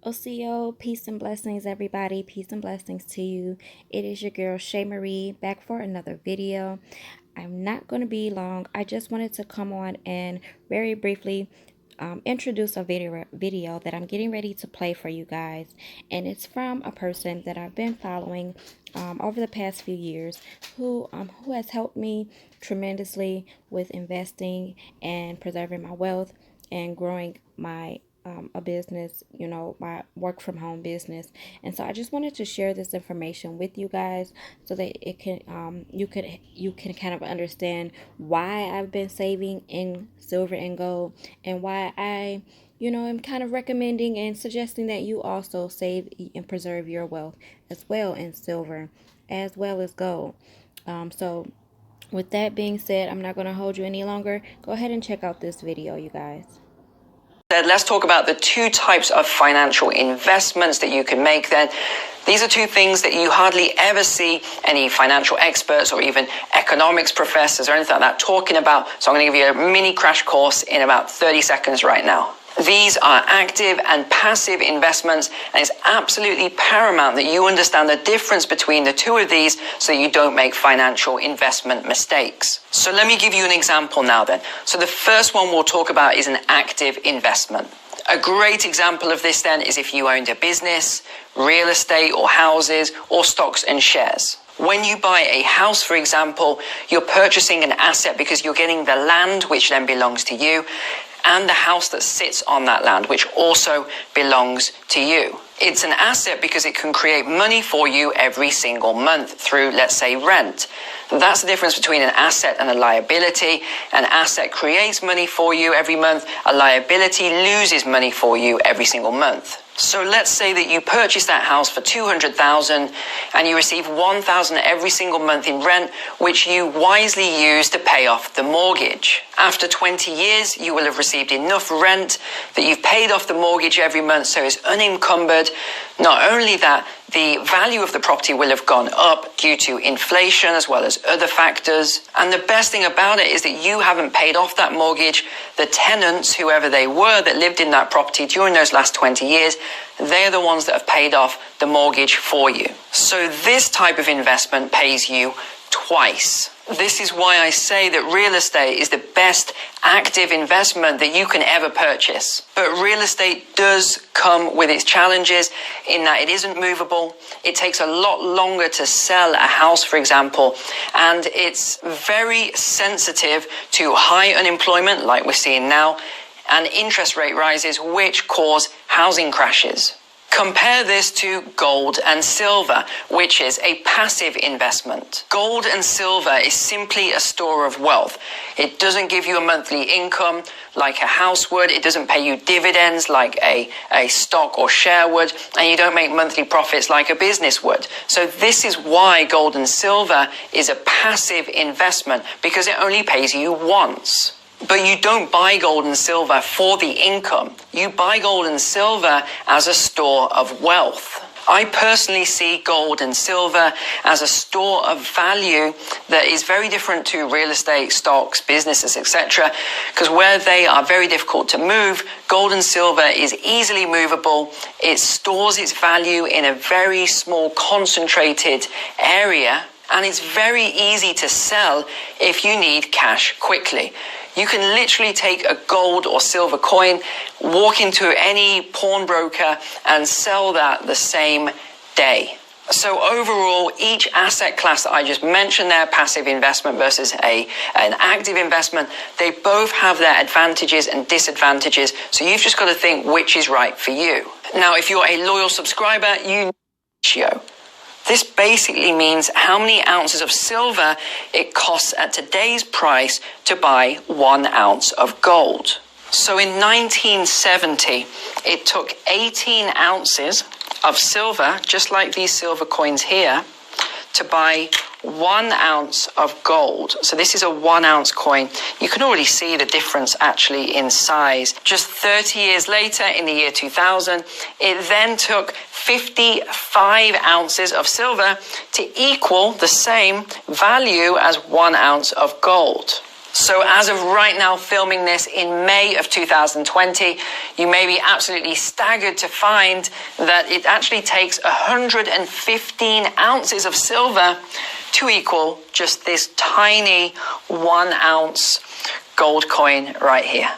OCO, peace and blessings, everybody. Peace and blessings to you. It is your girl Shay Marie back for another video. I'm not going to be long. I just wanted to come on and very briefly introduce a video that I'm getting ready to play for you guys, and it's from a person that I've been following over the past few years who has helped me tremendously with investing and preserving my wealth and growing my a business, my work from home business. And so I just wanted to share this information with you guys so that it can you can kind of understand why I've been saving in silver and gold, and why I am kind of recommending and suggesting that you also save and preserve your wealth as well in silver as well as gold. So with that being said, I'm not going to hold you any longer. Go ahead and check out this video, you guys. Let's talk about the two types of financial investments that you can make then. These are two things that you hardly ever see any financial experts or even economics professors or anything like that talking about. So I'm going to give you a mini crash course in about 30 seconds right now. These are active and passive investments, and it's absolutely paramount that you understand the difference between the two of these so that you don't make financial investment mistakes. So let me give you an example now then. So the first one we'll talk about is an active investment. A great example of this then is if you owned a business, real estate or houses or stocks and shares. When you buy a house, for example, you're purchasing an asset because you're getting the land, which then belongs to you, and the house that sits on that land, which also belongs to you. It's an asset because it can create money for you every single month through, let's say, rent. That's the difference between an asset and a liability. An asset creates money for you every month. A liability loses money for you every single month. So let's say that you purchase that house for $200,000 and you receive $1,000 every single month in rent, which you wisely use to pay off the mortgage. After 20 years, you will have received enough rent that you've paid off the mortgage every month, so it's unencumbered. Not only that, the value of the property will have gone up due to inflation as well as other factors. And the best thing about it is that you haven't paid off that mortgage. The tenants, whoever they were that lived in that property during those last 20 years, they're the ones that have paid off the mortgage for you. So this type of investment pays you twice. This is why I say that real estate is the best active investment that you can ever purchase. But real estate does come with its challenges in that it isn't movable. It takes a lot longer to sell a house, for example, and it's very sensitive to high unemployment like we're seeing now, and interest rate rises which cause housing crashes. Compare this to gold and silver, which is a passive investment. Gold and silver is simply a store of wealth. It doesn't give you a monthly income like a house would. It doesn't pay you dividends like a stock or share would. And you don't make monthly profits like a business would. So this is why gold and silver is a passive investment, because it only pays you once. But you don't buy gold and silver for the income. You buy gold and silver as a store of wealth. I personally see gold and silver as a store of value that is very different to real estate, stocks, businesses, etc. Because where they are very difficult to move, gold and silver is easily movable. It stores its value in a very small, concentrated area, and it's very easy to sell if you need cash quickly. You can literally take a gold or silver coin, walk into any pawnbroker and sell that the same day. So overall, each asset class that I just mentioned there, passive investment versus an active investment, they both have their advantages and disadvantages. So you've just got to think which is right for you. Now, if you're a loyal subscriber, you know ratio. This basically means how many ounces of silver it costs at today's price to buy 1 ounce of gold. So in 1970, it took 18 ounces of silver, just like these silver coins here, to buy 1 ounce of gold. So this is a 1 ounce coin. You can already see the difference actually in size. Just 30 years later, in the year 2000, it then took 55 ounces of silver to equal the same value as 1 ounce of gold. So as of right now, filming this in May of 2020, you may be absolutely staggered to find that it actually takes 115 ounces of silver to equal just this tiny 1 ounce gold coin right here.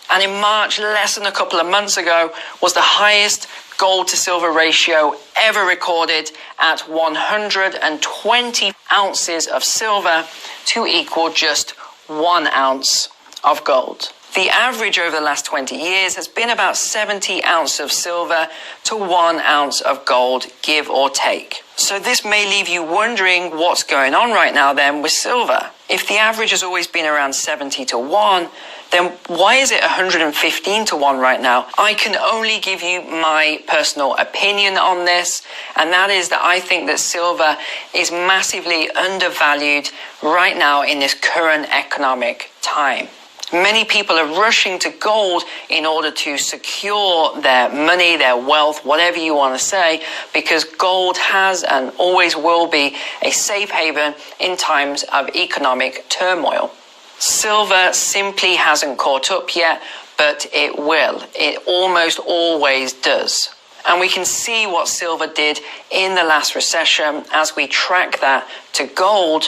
And in March, less than a couple of months ago, was the highest gold to silver ratio ever recorded at 120 ounces of silver to equal just 1 ounce of gold. The average over the last 20 years has been about 70 ounces of silver to 1 ounce of gold, give or take. So this may leave you wondering what's going on right now then with silver. If the average has always been around 70 to 1, then why is it 115 to 1 right now? I can only give you my personal opinion on this, and that is that I think that silver is massively undervalued right now in this current economic time. Many people are rushing to gold in order to secure their money, their wealth, whatever you want to say, because gold has and always will be a safe haven in times of economic turmoil. Silver simply hasn't caught up yet, but it will. It almost always does. And we can see what silver did in the last recession as we track that to gold.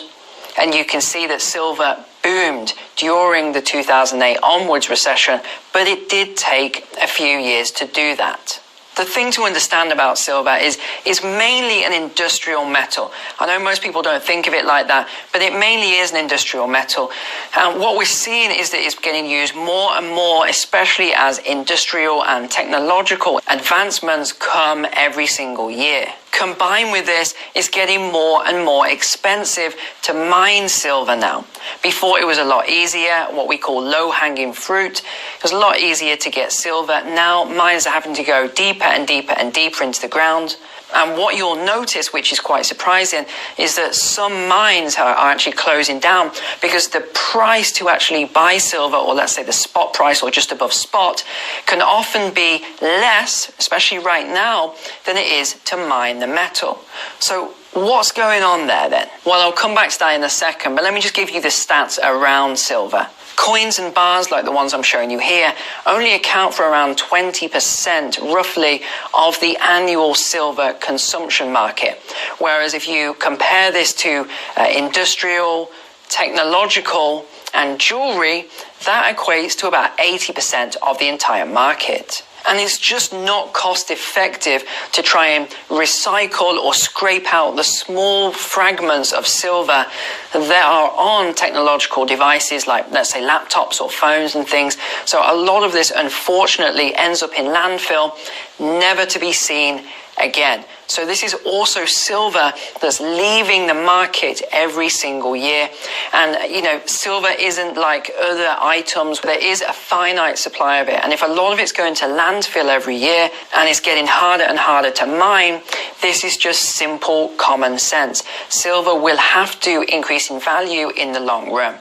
And you can see that silver boomed during the 2008 onwards recession, but it did take a few years to do that. The thing to understand about silver is mainly an industrial metal. I know most people don't think of it like that, but it mainly is an industrial metal. And what we're seeing is that it's getting used more and more, especially as industrial and technological advancements come every single year. Combined with this, it's getting more and more expensive to mine silver now. Before it was a lot easier, what we call low-hanging fruit. It was a lot easier to get silver. Now mines are having to go deeper and deeper and deeper into the ground. And what you'll notice, which is quite surprising, is that some mines are actually closing down because the price to actually buy silver, or let's say the spot price or just above spot, can often be less, especially right now, than it is to mine the metal. So what's going on there then? Well, I'll come back to that in a second, but let me just give you the stats around silver. Coins and bars, like the ones I'm showing you here, only account for around 20% roughly of the annual silver consumption market. Whereas if you compare this to industrial, technological, and jewelry, that equates to about 80% of the entire market. And it's just not cost effective to try and recycle or scrape out the small fragments of silver that are on technological devices like, let's say, laptops or phones and things. So a lot of this, unfortunately, ends up in landfill, never to be seen again. So this is also silver that's leaving the market every single year. And, you know, silver isn't like other items. There is a finite supply of it. And if a lot of it's going to landfill every year and it's getting harder and harder to mine, this is just simple common sense. Silver will have to increase in value in the long run.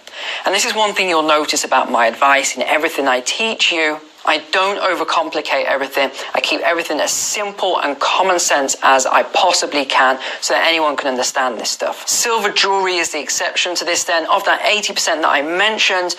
And this is one thing you'll notice about my advice in everything I teach you. I don't overcomplicate everything. I keep everything as simple and common sense as I possibly can so that anyone can understand this stuff. Silver jewelry is the exception to this then. Of that 80% that I mentioned,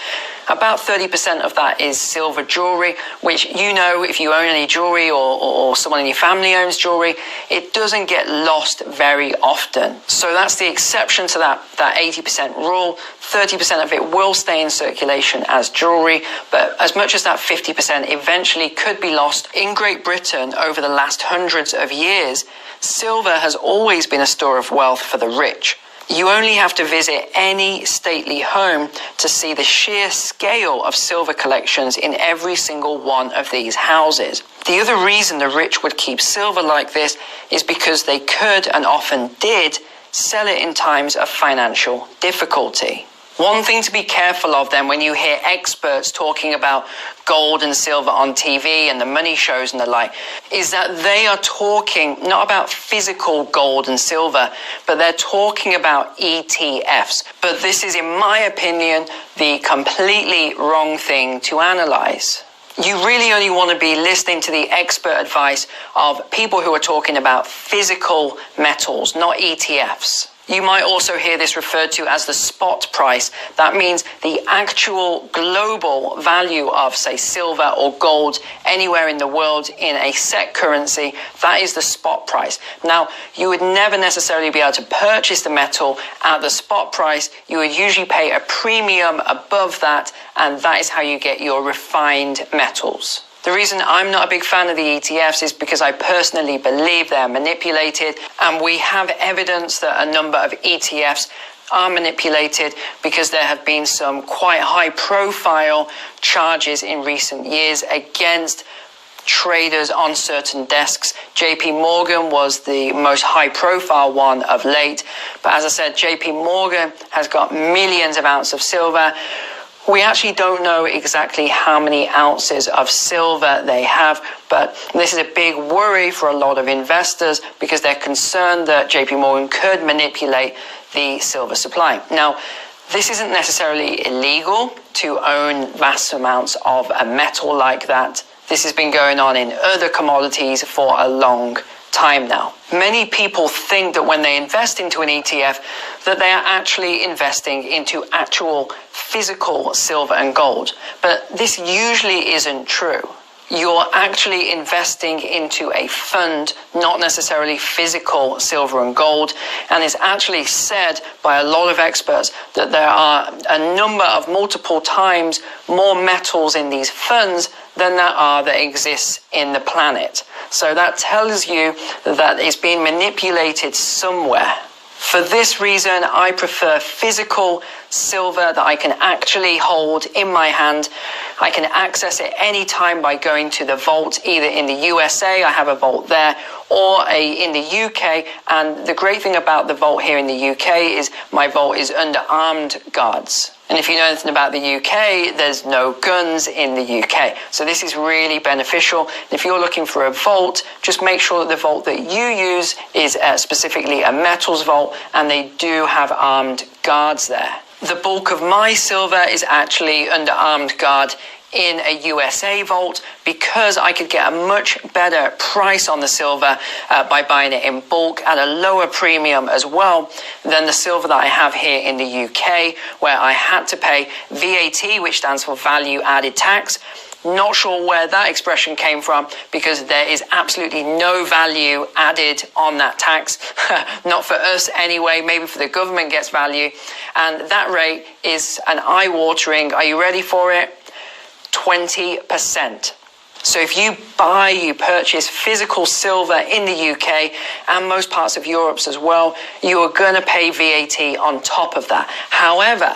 about 30% of that is silver jewelry, which, you know, if you own any jewelry or someone in your family owns jewelry, it doesn't get lost very often. So that's the exception to that 80% rule. 30% of it will stay in circulation as jewelry, but as much as that 50% eventually could be lost. In Great Britain, over the last hundreds of years, silver has always been a store of wealth for the rich. You only have to visit any stately home to see the sheer scale of silver collections in every single one of these houses. The other reason the rich would keep silver like this is because they could, and often did, sell it in times of financial difficulty. One thing to be careful of then when you hear experts talking about gold and silver on TV and the money shows and the like, is that they are talking not about physical gold and silver, but they're talking about ETFs. But this is, in my opinion, the completely wrong thing to analyze. You really only want to be listening to the expert advice of people who are talking about physical metals, not ETFs. You might also hear this referred to as the spot price. That means the actual global value of, say, silver or gold anywhere in the world in a set currency. That is the spot price. Now, you would never necessarily be able to purchase the metal at the spot price. You would usually pay a premium above that, and that is how you get your refined metals. The reason I'm not a big fan of the ETFs is because I personally believe they're manipulated, and we have evidence that a number of ETFs are manipulated because there have been some quite high profile charges in recent years against traders on certain desks. JP Morgan was the most high profile one of late, but as I said, JP Morgan has got millions of ounces of silver. We actually don't know exactly how many ounces of silver they have, but this is a big worry for a lot of investors because they're concerned that JP Morgan could manipulate the silver supply. Now, this isn't necessarily illegal to own vast amounts of a metal like that. This has been going on in other commodities for a long time now. Many people think that when they invest into an ETF that they are actually investing into actual physical silver and gold, but this usually isn't true. You're actually investing into a fund, not necessarily physical silver and gold, and it's actually said by a lot of experts that there are a number of multiple times more metals in these funds than there are that exists in the planet. So that tells you that it's being manipulated somewhere. For this reason, I prefer physical silver that I can actually hold in my hand. I can access it anytime by going to the vault, either in the USA, I have a vault there, or in the UK. And the great thing about the vault here in the UK is my vault is under armed guards. And if you know anything about the UK, there's no guns in the UK. So this is really beneficial. And if you're looking for a vault, just make sure that the vault that you use is specifically a metals vault, and they do have armed guards there. The bulk of my silver is actually under armed guard in a USA vault because I could get a much better price on the silver by buying it in bulk at a lower premium as well than the silver that I have here in the UK, where I had to pay VAT, which stands for value added tax. Not sure where that expression came from because there is absolutely no value added on that tax. Not for us anyway, maybe for the government gets value. And that rate is an eye-watering, are you ready for it? 20%. So if you purchase physical silver in the UK and most parts of Europe as well, you are going to pay VAT on top of that. However,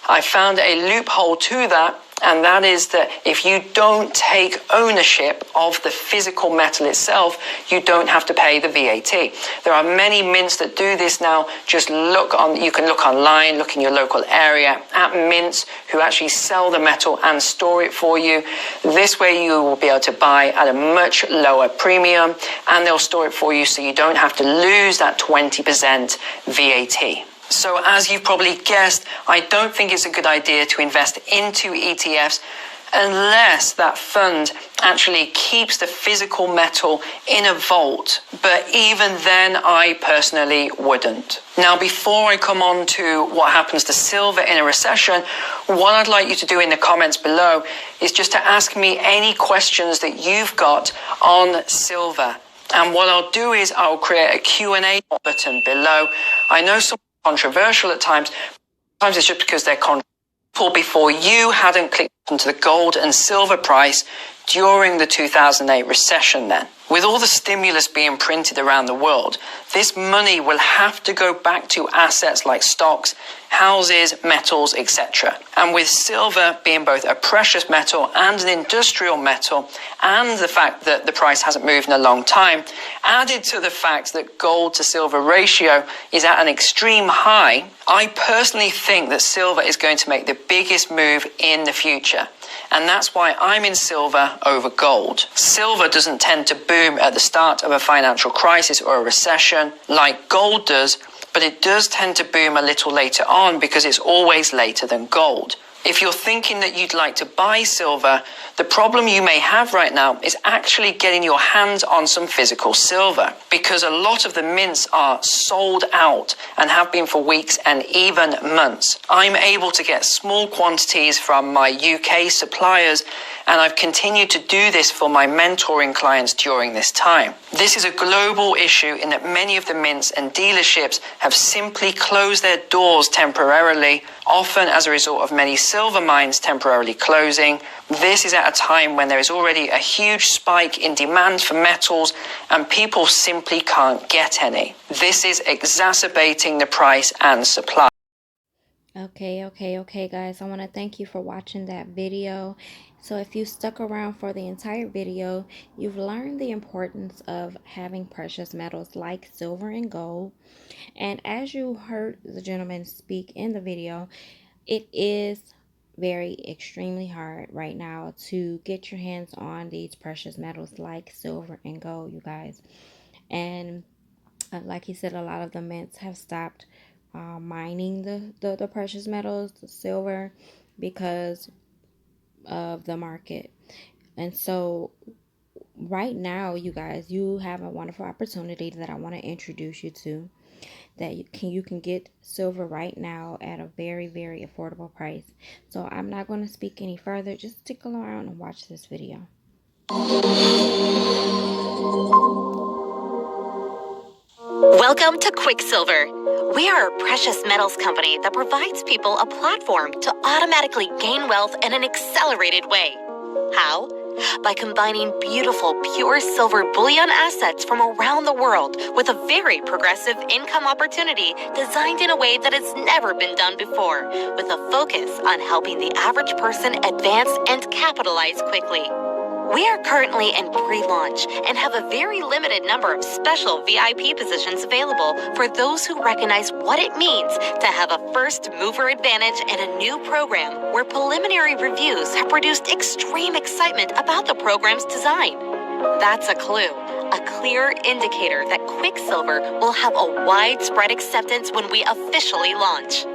I found a loophole to that, and that is that if you don't take ownership of the physical metal itself, you don't have to pay the VAT. There are many mints that do this now. Just you can look online, look in your local area at mints who actually sell the metal and store it for you. This way you will be able to buy at a much lower premium, and they'll store it for you so you don't have to lose that 20% VAT. So as you've probably guessed, I don't think it's a good idea to invest into ETFs unless that fund actually keeps the physical metal in a vault. But even then, I personally wouldn't. Now, before I come on to what happens to silver in a recession, what I'd like you to do in the comments below is just to ask me any questions that you've got on silver. And what I'll do is I'll create a Q&A button below. I know some controversial at times. Sometimes it's just because they're controversial. Before you hadn't clicked onto the gold and silver price during the 2008 recession then. With all the stimulus being printed around the world, this money will have to go back to assets like stocks, houses, metals, etc. And with silver being both a precious metal and an industrial metal, and the fact that the price hasn't moved in a long time, added to the fact that gold to silver ratio is at an extreme high, I personally think that silver is going to make the biggest move in the future. And that's why I'm in silver over gold. Silver doesn't tend to boom at the start of a financial crisis or a recession like gold does, but it does tend to boom a little later on because it's always later than gold. If you're thinking that you'd like to buy silver, the problem you may have right now is actually getting your hands on some physical silver, because a lot of the mints are sold out and have been for weeks and even months. I'm able to get small quantities from my UK suppliers, and I've continued to do this for my mentoring clients during this time. This is a global issue in that many of the mints and dealerships have simply closed their doors temporarily, often as a result of many silver mines temporarily closing. This is at a time when there is already a huge spike in demand for metals and people simply can't get any. This is exacerbating the price and supply. Okay, guys. I want to thank you for watching that video. So if you stuck around for the entire video, you've learned the importance of having precious metals like silver and gold. And as you heard the gentleman speak in the video, it is extremely hard right now to get your hands on these precious metals like silver and gold, you guys. And like he said, a lot of the mints have stopped mining the precious metals, the silver, because of the market. And so right now, you guys, you have a wonderful opportunity that I want to introduce you to, that you can get silver right now at a very affordable price. So I'm not going to speak any further. Just stick around and watch this video. Welcome to Quicksilver. We are a precious metals company that provides people a platform to automatically gain wealth in an accelerated way. How? By combining beautiful, pure silver bullion assets from around the world with a very progressive income opportunity designed in a way that has never been done before, with a focus on helping the average person advance and capitalize quickly. We are currently in pre-launch and have a very limited number of special VIP positions available for those who recognize what it means to have a first mover advantage in a new program where preliminary reviews have produced extreme excitement about the program's design. That's a clue, a clear indicator that Quicksilver will have a widespread acceptance when we officially launch.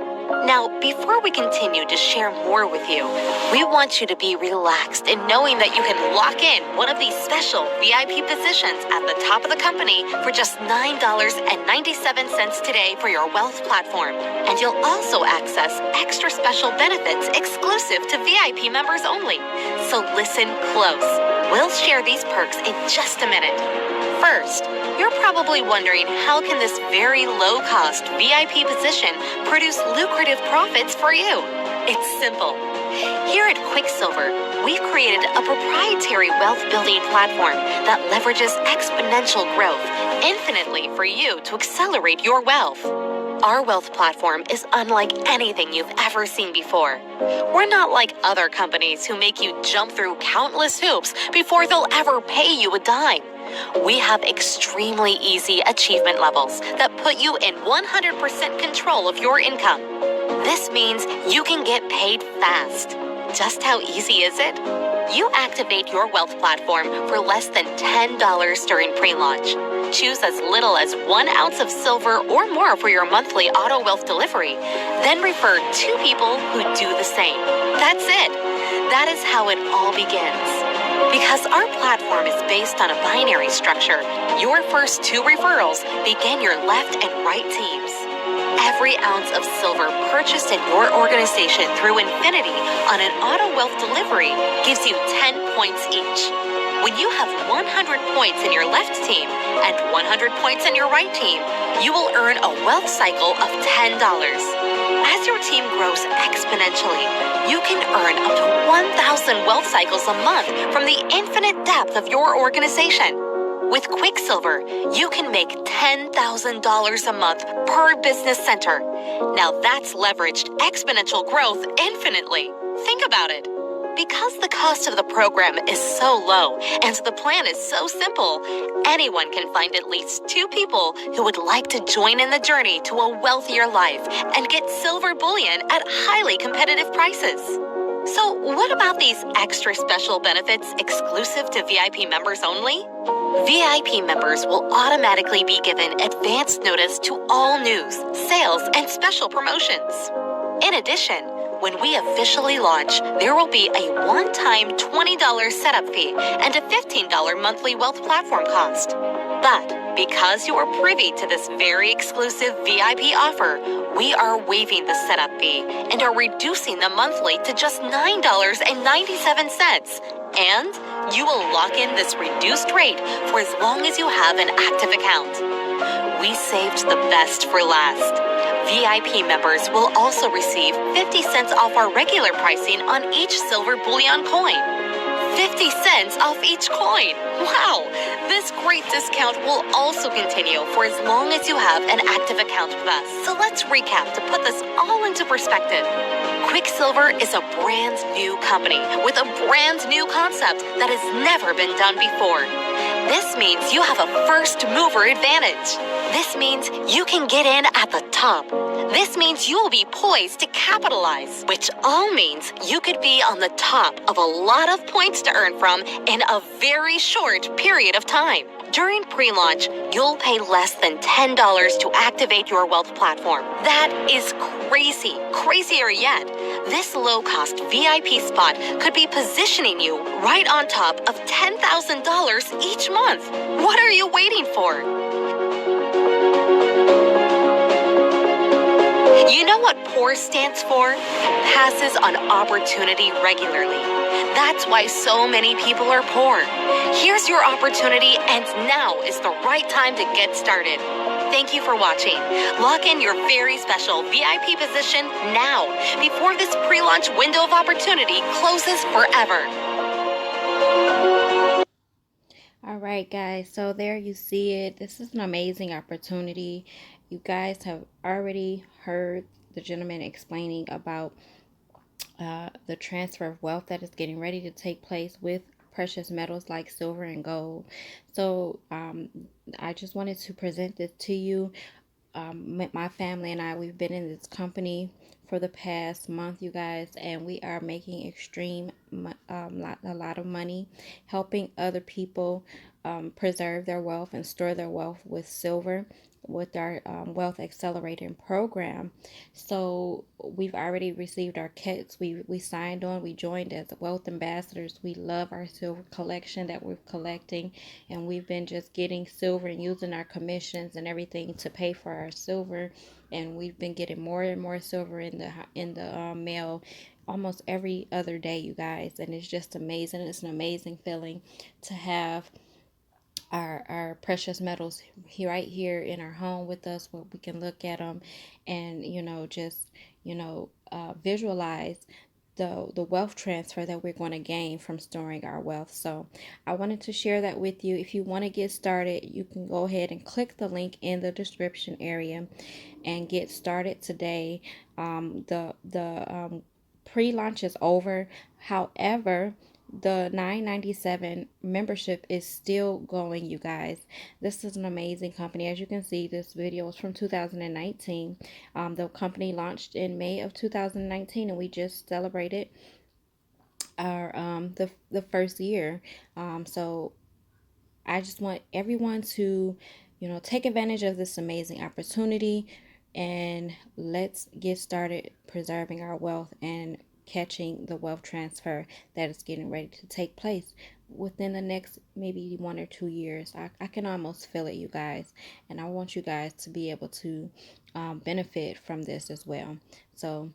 Now, before we continue to share more with you, we want you to be relaxed in knowing that you can lock in one of these special VIP positions at the top of the company for just $9.97 today for your wealth platform. And you'll also access extra special benefits exclusive to VIP members only. So listen close. We'll share these perks in just a minute. First, you're probably wondering, how can this very low-cost VIP position produce lucrative profits for you? It's simple. Here at Quicksilver, we've created a proprietary wealth-building platform that leverages exponential growth infinitely for you to accelerate your wealth. Our wealth platform is unlike anything you've ever seen before. We're not like other companies who make you jump through countless hoops before they'll ever pay you a dime. We have extremely easy achievement levels that put you in 100% control of your income. This means you can get paid fast. Just how easy is it? You activate your wealth platform for less than $10 during pre-launch. Choose as little as 1 ounce of silver or more for your monthly auto wealth delivery. Then refer 2 people who do the same. That's it. That is how it all begins. Because our platform is based on a binary structure, your first 2 referrals begin your left and right teams. Every ounce of silver purchased in your organization through Infinity on an auto wealth delivery gives you 10 points each. When you have 100 points in your left team and 100 points in your right team, you will earn a wealth cycle of $10. As your team grows exponentially, you can earn up to 1,000 wealth cycles a month from the infinite depth of your organization. With Quicksilver, you can make $10,000 a month per business center. Now that's leveraged exponential growth infinitely. Think about it. Because the cost of the program is so low and the plan is so simple, anyone can find at least 2 people who would like to join in the journey to a wealthier life and get silver bullion at highly competitive prices. So what about these extra special benefits exclusive to VIP members only? VIP members will automatically be given advance notice to all news, sales, and special promotions. In addition, When we officially launch, there will be a one-time $20 setup fee and a $15 monthly wealth platform cost. But because you are privy to this very exclusive VIP offer, we are waiving the setup fee and are reducing the monthly to just $9.97. And you will lock in this reduced rate for as long as you have an active account. We saved the best for last. VIP members will also receive 50 cents off our regular pricing on each Silver Bullion coin. 50 cents off each coin! Wow! This great discount will also continue for as long as you have an active account with us. So let's recap to put this all into perspective. Quicksilver is a brand new company with a brand new concept that has never been done before. This means you have a first mover advantage. This means you can get in at the top. This means you will be poised to capitalize, which all means you could be on the top of a lot of points to earn from in a very short period of time. During pre-launch, you'll pay less than $10 to activate your wealth platform. That is crazy. Crazier yet, this low-cost VIP spot could be positioning you right on top of $10,000 each month. What are you waiting for? You know what POUR stands for? Passes on opportunity regularly. That's why so many people are poor. Here's your opportunity, and now is the right time to get started. Thank you for watching. Lock in your very special VIP position now, before this pre-launch window of opportunity closes forever. All right, guys, so there you see it. This is an amazing opportunity. You guys have already heard the gentleman explaining about the transfer of wealth that is getting ready to take place with precious metals like silver and gold. So I just wanted to present this to you. My family and I, we've been in this company for the past month, you guys, and we are making a lot of money helping other people preserve their wealth and store their wealth with silver, with our wealth accelerating program. So we've already received our kits. We signed on. We joined as wealth ambassadors. We love our silver collection that we're collecting, and we've been just getting silver and using our commissions and everything to pay for our silver. And we've been getting more and more silver in the mail almost every other day, you guys, and it's just amazing. It's an amazing feeling to have our precious metals here, right here in our home with us, where we can look at them and just visualize the wealth transfer that we're going to gain from storing our wealth. So I wanted to share that with you. If you want to get started, you can go ahead and click the link in the description area and get started today. The pre-launch is over. However, the $9.97 membership is still going, you guys. This is an amazing company. As you can see, this video is from 2019. The company launched in May of 2019, and we just celebrated our the first year. So I just want everyone to take advantage of this amazing opportunity, and let's get started preserving our wealth and catching the wealth transfer that is getting ready to take place within the next maybe 1 or 2 years. I can almost feel it, you guys, and I want you guys to be able to benefit from this as well. So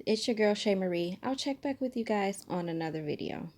it's your girl Shay Marie. I'll check back with you guys on another video.